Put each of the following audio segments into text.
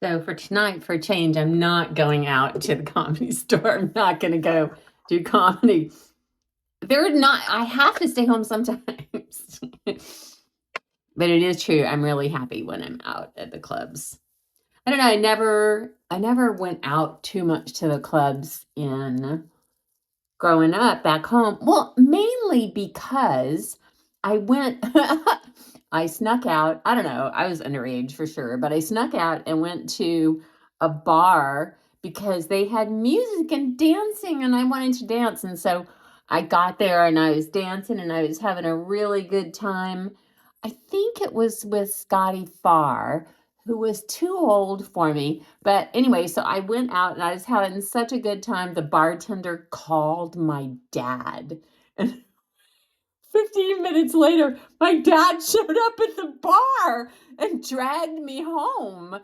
So for tonight, for a change, I'm not going out to the Comedy Store. I'm not going to go do comedy. They're not, I have to stay home sometimes. But it is true. I'm really happy when I'm out at the clubs. I don't know. I never went out too much to the clubs in growing up back home. Well, mainly because I went, I snuck out. I don't know. I was underage for sure, but I snuck out and went to a bar because they had music and dancing and I wanted to dance. And so I got there and I was dancing and I was having a really good time. I think it was with Scotty Farr, who was too old for me. But anyway, so I went out and I was having such a good time. The bartender called my dad. And 15 minutes later, my dad showed up at the bar and dragged me home.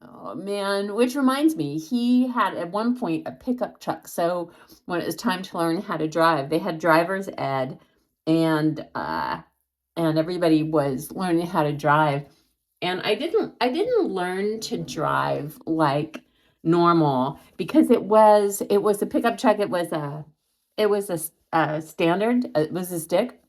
Oh man, which reminds me, he had at one point a pickup truck. So when it was time to learn how to drive, they had driver's ed and everybody was learning how to drive. And I didn't learn to drive like normal because it was a pickup truck. It was a standard. It was a stick,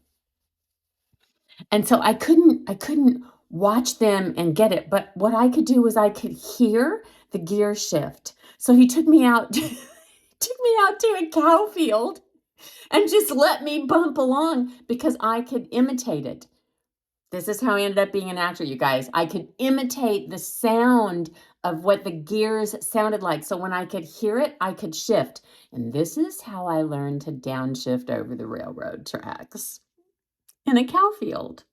and so I couldn't watch them and get it. But what I could do was I could hear the gear shift. So he took me out took me out to a cow field and just let me bump along because I could imitate it. This is how I ended up being an actor, you guys. I could imitate the sound of what the gears sounded like. So when I could hear it, I could shift. And this is how I learned to downshift over the railroad tracks in a cow field.